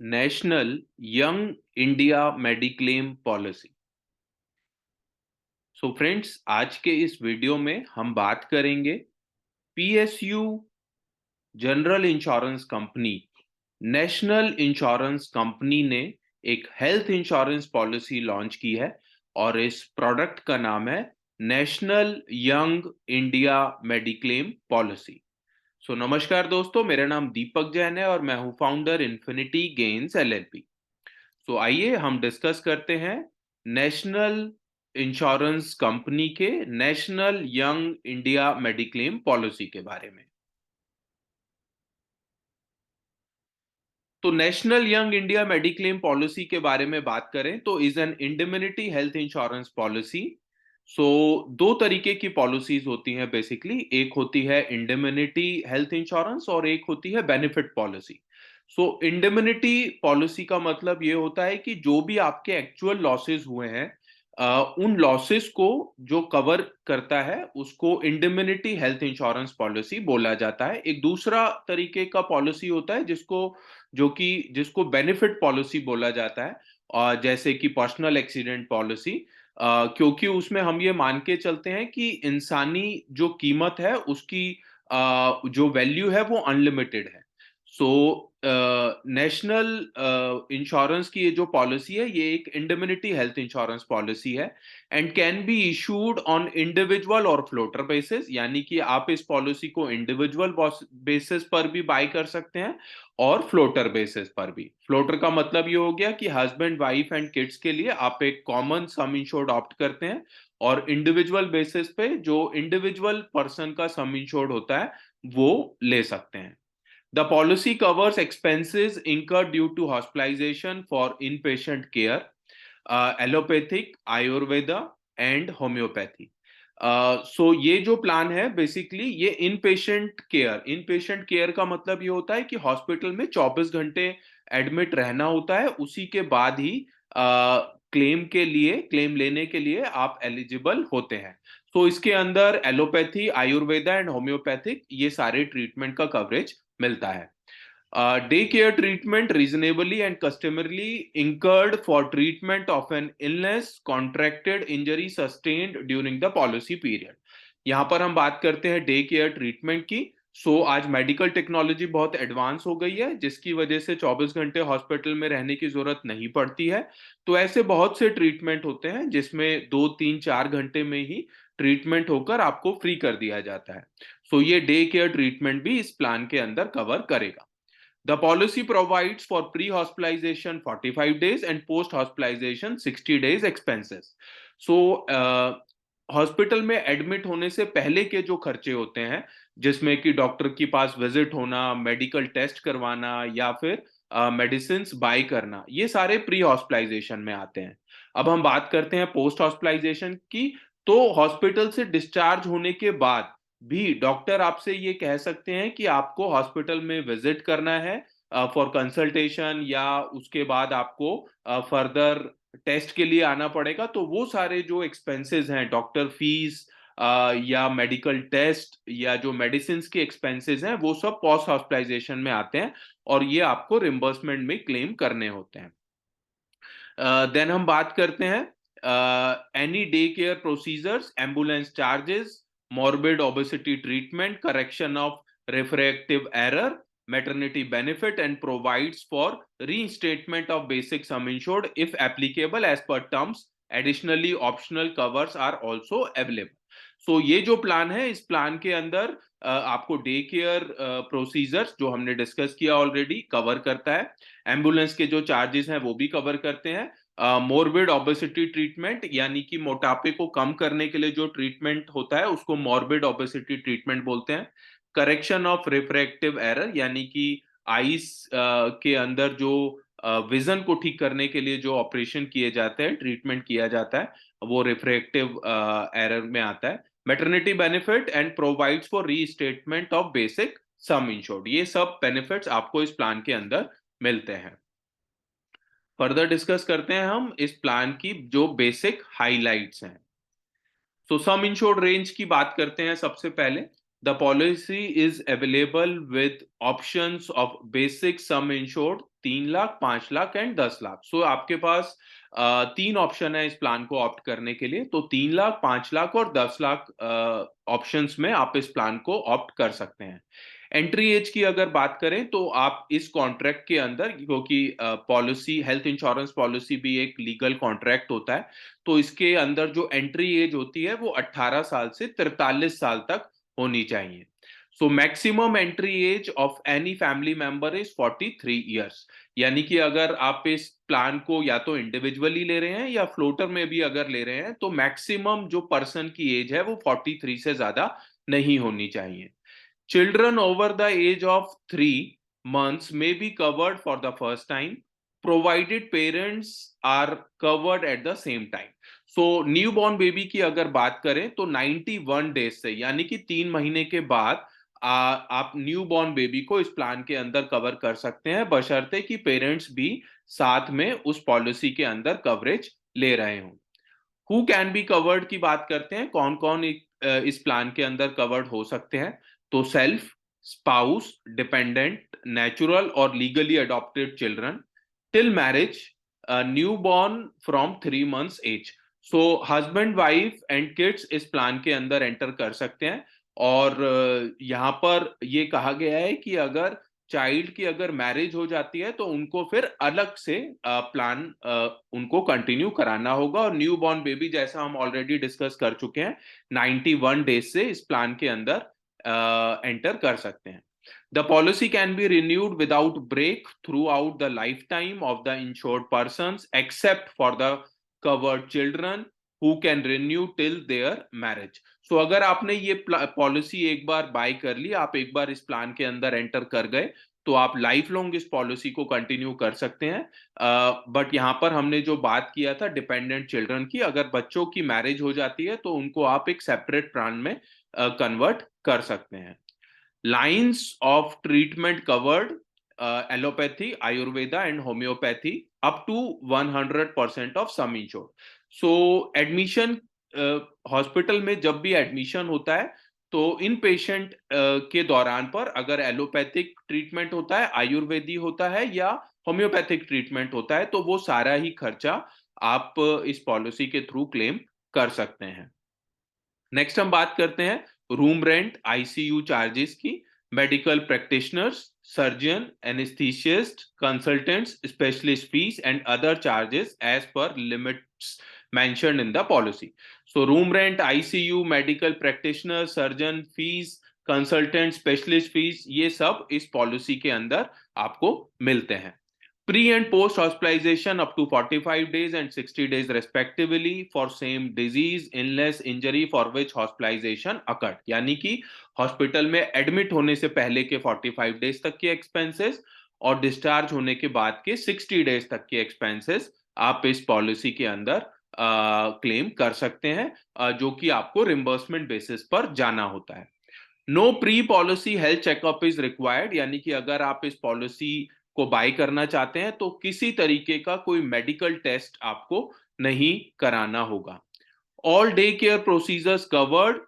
National young India mediclaim policy. So friends, आज के इस वीडियो में हम बात करेंगे PSU general insurance company, national insurance company ने एक हेल्थ इंश्योरेंस पॉलिसी लॉन्च की है और इस प्रोडक्ट का नाम है national young India mediclaim policy. So नमस्कार दोस्तों, मेरा नाम दीपक जैन है और मैं हूं फाउंडर इन्फिनिटी गेन्स एलएलपी। तो आइए हम डिस्कस करते हैं नेशनल इंश्योरेंस कंपनी के national young India mediclaim policy के बारे में। तो national young India mediclaim policy के बारे में बात करें तो is an indemnity health insurance policy. So दो तरीके की पॉलिसीज होती हैं बेसिकली, एक होती है इंडिमिनिटी हेल्थ इंश्योरेंस और एक होती है बेनिफिट पॉलिसी। सो इंडिमिनिटी पॉलिसी का मतलब ये होता है कि जो भी आपके एक्चुअल लॉसेस हुए हैं, उन लॉसेस को जो कवर करता है उसको इंडिमिनिटी हेल्थ इंश्योरेंस पॉलिसी बोला जाता है। एक दूसरा तरीके का पॉलिसी होता है जिसको बेनिफिट पॉलिसी बोला जाता है, और जैसे कि पर्सनल एक्सीडेंट पॉलिसी, क्योंकि उसमें हम ये मान के चलते हैं कि इंसानी जो कीमत है उसकी जो वैल्यू है वो अनलिमिटेड है। सो नेशनल इंश्योरेंस की ये जो पॉलिसी है ये एक इंडिमिनिटी हेल्थ इंश्योरेंस पॉलिसी है and can be issued on individual और फ्लोटर बेसिस, यानी कि आप इस पॉलिसी को इंडिविजुअल बेसिस पर भी बाय कर सकते हैं और फ्लोटर बेसिस पर भी। फ्लोटर का मतलब ये हो गया कि हस्बैंड वाइफ एंड किड्स के लिए आप एक कॉमन सम इंश्योर्ड ऑप्ट करते हैं और इंडिविजुअल बेसिस पे जो इंडिविजुअल पर्सन का सम इंश्योर्ड होता है वो ले सकते हैं। The policy covers expenses incurred due to hospitalization for inpatient care, allopathic, Ayurveda and homeopathy. सो ये जो प्लान है बेसिकली ये इन पेशेंट केयर का मतलब ये होता है कि हॉस्पिटल में 24 घंटे एडमिट रहना होता है, उसी के बाद ही क्लेम लेने के लिए आप एलिजिबल होते हैं। तो इसके अंदर एलोपैथी, आयुर्वेदा एंड होम्योपैथिक ये सारे ट्रीटमेंट का कवरेज मिलता है। Day care treatment reasonably and customarily incurred for treatment of an illness, contracted injury sustained during the policy period। यहाँ पर हम बात करते हैं डे केयर ट्रीटमेंट की। आज मेडिकल टेक्नोलॉजी बहुत एडवांस हो गई है जिसकी वजह से 24 घंटे हॉस्पिटल में रहने की जरूरत नहीं पड़ती है। तो ऐसे बहुत से ट्रीटमेंट होते हैं जिसमें 2 3 4 घंटे में ही ट्रीटमेंट होकर आपको फ्री कर दिया जाता है। ये डे केयर ट्रीटमेंट भी इस प्लान के अंदर कवर करेगा। The policy provides for pre-hospitalization 45 days and post-hospitalization 60 days expenses. Hospital में एडमिट होने से पहले के जो खर्चे होते हैं, जिसमें कि डॉक्टर के पास विजिट होना, मेडिकल टेस्ट करवाना या फिर मेडिसिन बाय करना, ये सारे प्री हॉस्पिटलाइजेशन में आते हैं। अब हम बात करते हैं पोस्ट हॉस्पिटलाइजेशन की। तो हॉस्पिटल से डिस्चार्ज होने के बाद भी डॉक्टर आपसे ये कह सकते हैं कि आपको हॉस्पिटल में विजिट करना है फॉर कंसल्टेशन, या उसके बाद आपको फर्दर टेस्ट के लिए आना पड़ेगा। तो वो सारे जो एक्सपेंसेस हैं, डॉक्टर फीस या मेडिकल टेस्ट या जो मेडिसिन के एक्सपेंसेस हैं, वो सब पोस्ट हॉस्पिटलाइजेशन में आते हैं और ये आपको रिम्बर्समेंट में क्लेम करने होते हैं। देन हम बात करते हैं any day care procedures, ambulance charges, morbid obesity treatment, correction of refractive error, maternity benefit, and provides for reinstatement of basic sum insured if applicable as per terms. Additionally, optional covers are also available. ये जो plan है, इस plan के अंदर आपको day care procedures जो हमने discuss किया ऑलरेडी कवर करता है, एम्बुलेंस के जो चार्जेस हैं वो भी कवर करते हैं, मोरबिड ओबेसिटी ट्रीटमेंट यानी कि मोटापे को कम करने के लिए जो ट्रीटमेंट होता है उसको मोरबिड ओबेसिटी ट्रीटमेंट बोलते हैं, करेक्शन ऑफ रिफ्रैक्टिव एरर यानी कि आईज के अंदर जो विजन को ठीक करने के लिए जो ऑपरेशन किए जाते हैं, ट्रीटमेंट किया जाता है, वो रिफ्रैक्टिव एरर में आता है, maternity benefit and provides for restatement of basic sum insured. ये सब बेनिफिट्स आपको इस प्लान के अंदर मिलते हैं। फर्दर डिस्कस करते हैं हम इस प्लान की जो बेसिक हाइलाइट्स हैं। सम इंश्योर्ड रेंज की बात करते हैं सबसे पहले। The policy is available with options of basic sum insured 3 lakh, 5 lakh and 10 lakh. So आपके पास 3 ऑप्शन है इस प्लान को ऑप्ट करने के लिए। तो 3 लाख, 5 लाख और 10 लाख ऑप्शंस में आप इस प्लान को ऑप्ट कर सकते हैं। एंट्री एज की अगर बात करें तो आप इस कॉन्ट्रैक्ट के अंदर, क्योंकि पॉलिसी, हेल्थ इंश्योरेंस पॉलिसी भी एक लीगल कॉन्ट्रैक्ट होता है, तो इसके अंदर जो एंट्री एज होती है वो 18 साल से 43 साल तक होनी चाहिए। So maximum entry age of any family member is 43 years. यानी कि अगर आप इस प्लान को या तो इंडिविजुअली ले रहे हैं या फ्लोटर में भी अगर ले रहे हैं, तो मैक्सिमम जो पर्सन की एज है वो 43 से ज्यादा नहीं होनी चाहिए। Children over the age of 3 months may be covered for the first time, provided parents are covered at the same time. So newborn baby की अगर बात करें तो 91 डेज से, यानी कि 3 महीने के बाद आप न्यूबॉर्न बेबी को इस प्लान के अंदर कवर कर सकते हैं, बशर्ते कि पेरेंट्स भी साथ में उस पॉलिसी के अंदर कवरेज ले रहे हों। हु कैन बी कवर्ड की बात करते हैं, कौन कौन इस प्लान के अंदर कवर्ड हो सकते हैं। तो सेल्फ, स्पाउस, डिपेंडेंट, नेचुरल और legally adopted children, till marriage, newborn from 3 months age. So husband, wife and kids इस प्लान के अंदर एंटर कर सकते हैं। और यहाँ पर ये कहा गया है कि अगर चाइल्ड की अगर मैरिज हो जाती है तो उनको फिर अलग से प्लान उनको कंटिन्यू कराना होगा। और न्यू बॉर्न बेबी, जैसा हम ऑलरेडी डिस्कस कर चुके हैं, 91 डेज से इस प्लान के अंदर एंटर कर सकते हैं। The policy can be renewed without break throughout the lifetime of the insured person except for the covered children who can renew till their marriage. So अगर आपने ये पॉलिसी एक बार bye कर ली, आप एक बार इस प्लान के अंदर एंटर कर गए, तो आप लाइफ लॉन्ग इस पॉलिसी को कंटिन्यू कर सकते हैं। बट यहाँ पर हमने जो बात किया था डिपेंडेंट चिल्ड्रन की, अगर बच्चों की मैरिज हो जाती है तो उनको आप एक सेपरेट प्लान में कन्वर्ट कर सकते हैं। Lines of treatment covered, allopathy, Ayurveda and homeopathy up to 100% of sum insured. So admission, hospital में जब भी एडमिशन होता है तो इन पेशेंट के दौरान पर अगर एलोपैथिक ट्रीटमेंट होता है, आयुर्वेदी होता है या होम्योपैथिक ट्रीटमेंट होता है, तो वो सारा ही खर्चा आप इस पॉलिसी के थ्रू क्लेम कर सकते हैं। नेक्स्ट हम बात करते हैं रूम रेंट, आईसीयू चार्जेस की, medical practitioners, surgeon, anesthetist, consultants, specialist fees and other charges as per limits mentioned in the policy. So room rent, ICU, medical practitioner, surgeon fees, consultant, specialist fees, ये सब इस policy के अंदर आपको मिलते हैं। Pre and post hospitalization up to 45 days and 60 days respectively for same disease, illness, injury for which hospitalization occurred. यानी कि हॉस्पिटल में एडमिट होने से पहले के 45 डेज तक के एक्सपेंसेस और डिस्चार्ज होने के बाद के 60 डेज तक के एक्सपेंसेस आप इस पॉलिसी के अंदर क्लेम कर सकते हैं, जो कि आपको रिम्बर्समेंट बेसिस पर जाना होता है। No pre policy health checkup is required, यानी कि अगर आप इस पॉलिसी को बाय करना चाहते हैं तो किसी तरीके का कोई मेडिकल टेस्ट आपको नहीं कराना होगा। All day care procedures covered,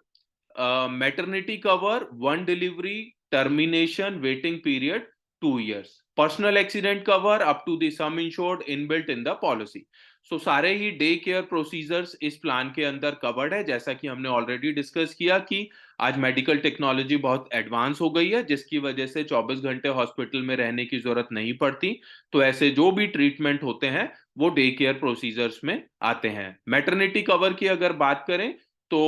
maternity cover, 1 delivery, termination, waiting period 2 years, personal accident cover up to the sum insured inbuilt in the policy. So सारे ही डे केयर प्रोसीजर्स इस प्लान के अंदर covered है। जैसा कि हमने ऑलरेडी डिस्कस किया कि आज मेडिकल टेक्नोलॉजी बहुत एडवांस हो गई है, जिसकी वजह से 24 घंटे हॉस्पिटल में रहने की जरूरत नहीं पड़ती। तो ऐसे जो भी ट्रीटमेंट होते हैं वो डे केयर प्रोसीजर्स में आते हैं। मैटरनिटी कवर की अगर बात करें तो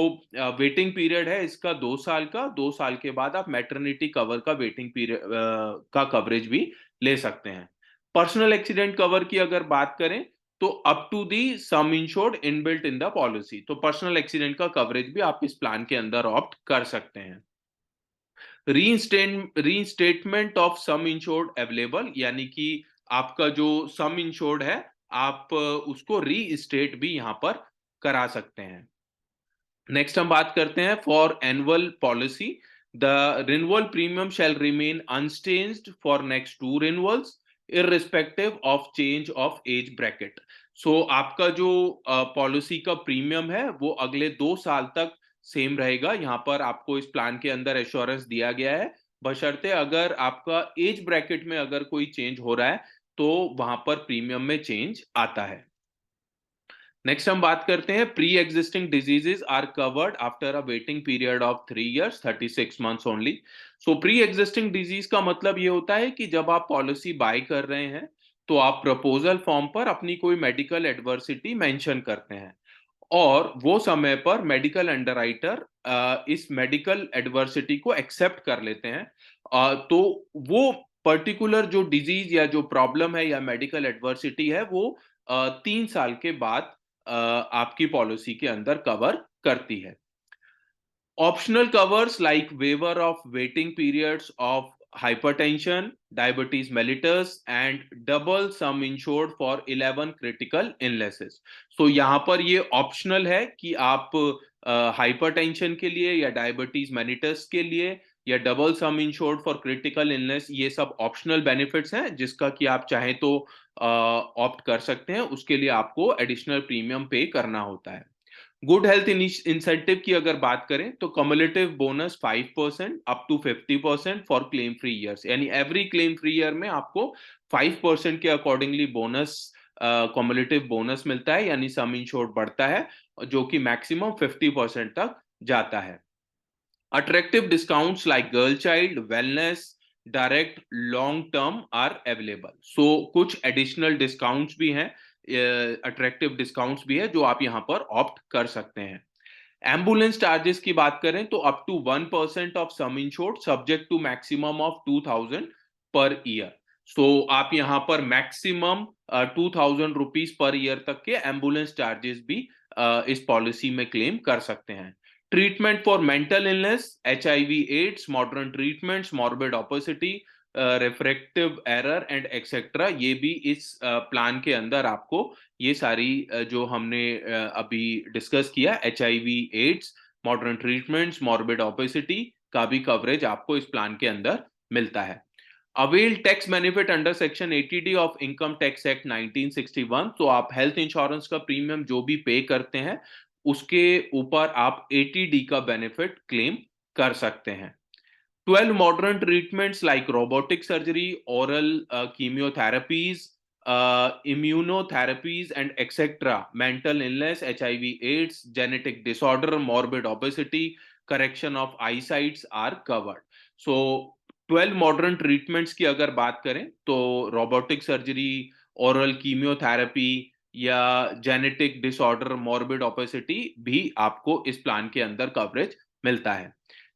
वेटिंग पीरियड है इसका 2 साल का। 2 साल के बाद आप मैटरनिटी कवर का वेटिंग पीरियड का कवरेज भी ले सकते हैं। पर्सनल एक्सीडेंट कवर की अगर बात करें तो up to the sum insured inbuilt in the policy, तो पर्सनल एक्सीडेंट का कवरेज भी आप इस प्लान के अंदर ऑप्ट कर सकते हैं। रीइंस्टेटमेंट ऑफ सम इंश्योर्ड अवेलेबल, यानी कि आपका जो सम इंश्योर्ड है आप उसको रीस्टेट भी यहां पर करा सकते हैं। नेक्स्ट हम बात करते हैं for annual policy, the renewal premium shall remain unchanged for next 2 renewals irrespective of change of age bracket. So आपका जो पॉलिसी का प्रीमियम है वो अगले 2 साल तक सेम रहेगा। यहाँ पर आपको इस प्लान के अंदर एश्योरेंस दिया गया है, बशर्ते अगर आपका एज ब्रैकेट में अगर कोई चेंज हो रहा है तो वहां पर प्रीमियम में चेंज आता है। नेक्स्ट हम बात करते हैं pre existing diseases are covered after a waiting period of 3 years 36 months only. So pre existing disease का मतलब ये होता है कि जब आप पॉलिसी बाय कर रहे हैं तो आप प्रपोजल फॉर्म पर अपनी कोई मेडिकल एडवर्सिटी मेंशन करते हैं और वो समय पर मेडिकल अंडरराइटर इस मेडिकल एडवर्सिटी को एक्सेप्ट कर लेते हैं। तो वो पर्टिकुलर जो डिजीज या जो प्रॉब्लम है या मेडिकल एडवर्सिटी है वो 3 साल के बाद आपकी पॉलिसी के अंदर कवर करती है। Optional covers like waiver of waiting periods of hypertension, diabetes mellitus, and double sum insured for 11 critical illnesses. So यहाँ पर ये ऑप्शनल है कि आप हाइपरटेंशन के लिए या डायबिटीज मेलिटस के लिए या double some insured for critical illness, ये सब ऑप्शनल बेनिफिट्स हैं जिसका कि आप चाहें तो ऑप्ट कर सकते हैं। उसके लिए आपको एडिशनल प्रीमियम पे करना होता है। गुड हेल्थ इंसेंटिव की अगर बात करें तो cumulative bonus 5% up to 50% for claim free years, यानी एवरी क्लेम फ्री ईयर में आपको 5% के अकॉर्डिंगली बोनस कम्युलेटिव बोनस मिलता है, यानी सम इंश्योर्ड बढ़ता है जो कि मैक्सिमम 50% तक जाता है। Attractive discounts like girl child wellness direct long term are available. So कुछ एडिशनल डिस्काउंट्स भी हैं, अट्रैक्टिव डिस्काउंट्स भी है जो आप यहां पर ऑप्ट कर सकते हैं। एम्बुलेंस चार्जेस की बात करें तो up to 1% of sum insured subject to maximum of 2000 per year. सो आप यहां पर मैक्सिमम 2000 रुपीज पर ईयर तक के एम्बुलेंस चार्जेस भी इस पॉलिसी में क्लेम कर सकते हैं। Treatment for mental illness, HIV AIDS, modern treatments, morbid obesity, refractive error and etcetera, ये भी इस प्लान के अंदर आपको ये सारी जो हमने अभी डिस्कस किया, HIV AIDS, modern treatments, morbid obesity का भी कवरेज आपको इस प्लान के अंदर मिलता है। Avail tax benefit under section 80D of income tax act 1961। तो आप हेल्थ इंश्योरेंस का प्रीमियम जो भी पे करते हैं उसके ऊपर आप 80D का बेनिफिट क्लेम कर सकते हैं। 12 modern treatments like robotic surgery, oral chemotherapies, immunotherapies, and etc. Mental illness, HIV, AIDS, genetic disorder, morbid obesity, correction of eyesight are covered. So 12 modern treatments की अगर बात करें तो रोबोटिक सर्जरी, ओरल कीमियोथेरेपी या genetic disorder, morbid opacity भी आपको इस plan के अंदर कवरेज मिलता है।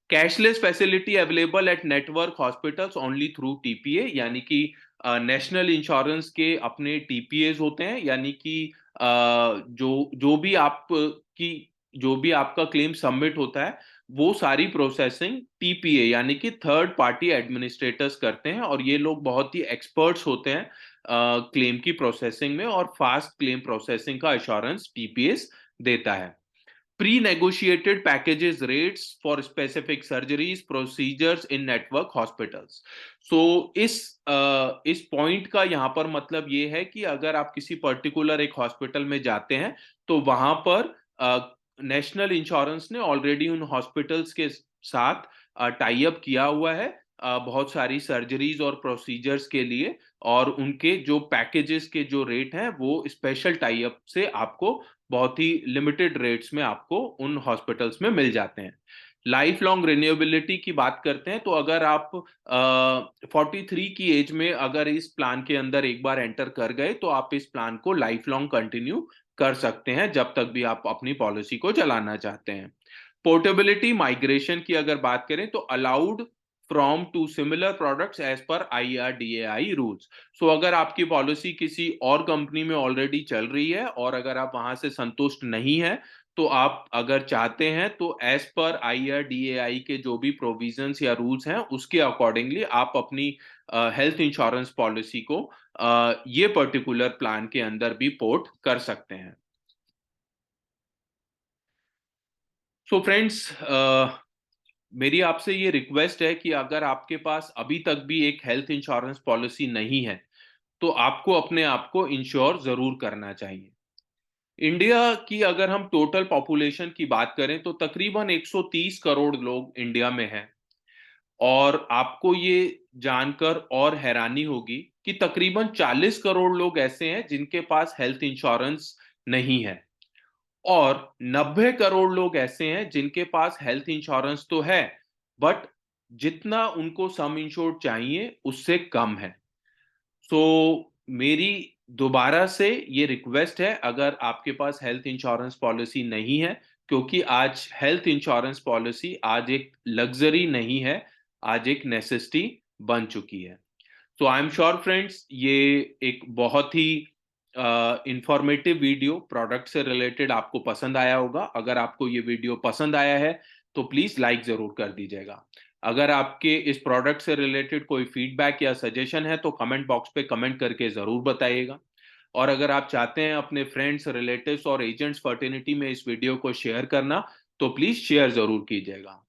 Cashless facility available at network hospitals only through TPA, यानी कि नेशनल इंश्योरेंस के अपने TPAs होते हैं, यानी कि जो भी आप की जो भी आपका क्लेम सबमिट होता है वो सारी प्रोसेसिंग TPA यानी कि थर्ड पार्टी एडमिनिस्ट्रेटर्स करते हैं और ये लोग बहुत ही एक्सपर्ट्स होते हैं क्लेम की प्रोसेसिंग में, और फास्ट क्लेम प्रोसेसिंग का एश्योरेंस TPAs देता है। pre-negotiated packages rates for specific surgeries procedures in network hospitals। so इस पॉइंट का यहाँ पर मतलब ये है कि अगर आप किसी पर्टिकुलर एक हॉस्पिटल में जाते हैं तो वहां पर नेशनल इंश्योरेंस ने ऑलरेडी उन हॉस्पिटल्स के साथ टाई अप किया हुआ है बहुत सारी सर्जरीज और प्रोसीजर्स के लिए, और उनके जो पैकेजेस के जो रेट हैं वो स्पेशल टाई अप से आपको बहुत ही लिमिटेड रेट्स में आपको उन हॉस्पिटल्स में मिल जाते हैं। लाइफ लॉन्ग रिन्यूएबिलिटी की बात करते हैं तो अगर आप 43 की एज में अगर इस प्लान के अंदर एक बार एंटर कर गए तो आप इस प्लान को लाइफ लॉन्ग कंटिन्यू कर सकते हैं जब तक भी आप अपनी पॉलिसी को चलाना चाहते हैं। पोर्टेबिलिटी माइग्रेशन की अगर बात करें तो allowed from to similar products as per IRDAI rules. So अगर आपकी पॉलिसी किसी और कंपनी में ऑलरेडी चल रही है और अगर आप वहां से संतुष्ट नहीं है तो आप अगर चाहते हैं तो एज पर IRDAI के जो भी प्रोविजंस या रूल्स हैं उसके अकॉर्डिंगली आप अपनी हेल्थ इंश्योरेंस पॉलिसी को ये पर्टिकुलर प्लान के अंदर भी पोर्ट कर सकते हैं। सो फ्रेंड्स, मेरी आपसे ये रिक्वेस्ट है कि अगर आपके पास अभी तक भी एक हेल्थ इंश्योरेंस पॉलिसी नहीं है तो आपको अपने आप को इंश्योर जरूर करना चाहिए। इंडिया की अगर हम टोटल पॉपुलेशन की बात करें तो तकरीबन 130 करोड़ लोग इंडिया में हैं, और आपको ये जानकर और हैरानी होगी कि तकरीबन 40 करोड़ लोग ऐसे हैं जिनके पास हेल्थ इंश्योरेंस नहीं है, और 90 करोड़ लोग ऐसे हैं जिनके पास हेल्थ इंश्योरेंस तो है, बट जितना उनको सम इंश्योर्ड चाहिए उससे कम है। सो मेरी दोबारा से ये रिक्वेस्ट है, अगर आपके पास हेल्थ इंश्योरेंस पॉलिसी नहीं है, क्योंकि आज हेल्थ इंश्योरेंस पॉलिसी आज एक लग्जरी नहीं है, आज एक नेसेसिटी बन चुकी है। तो आई एम श्योर फ्रेंड्स, ये एक बहुत ही इंफॉर्मेटिव वीडियो प्रोडक्ट से रिलेटेड आपको पसंद आया होगा। अगर आपको ये वीडियो पसंद आया है तो प्लीज लाइक जरूर कर दीजिएगा। अगर आपके इस प्रोडक्ट से रिलेटेड कोई फीडबैक या सजेशन है तो कमेंट बॉक्स पे कमेंट करके जरूर बताइएगा। और अगर आप चाहते हैं अपने फ्रेंड्स, रिलेटिव्स और एजेंट्स फर्टिनिटी में इस वीडियो को शेयर करना, तो प्लीज शेयर जरूर कीजिएगा।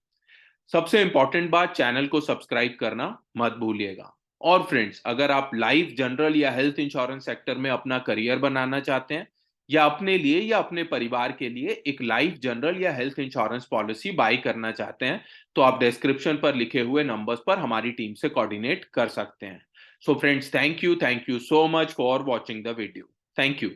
सबसे इंपॉर्टेंट बात, चैनल को सब्सक्राइब करना मत भूलिएगा। और फ्रेंड्स, अगर आप लाइफ, जनरल या हेल्थ इंश्योरेंस सेक्टर में अपना करियर बनाना चाहते हैं, या अपने लिए या अपने परिवार के लिए एक लाइफ, जनरल या हेल्थ इंश्योरेंस पॉलिसी बाई करना चाहते हैं, तो आप डिस्क्रिप्शन पर लिखे हुए नंबर्स पर हमारी टीम से कोऑर्डिनेट कर सकते हैं। So friends, thank you so much for watching the video. Thank you.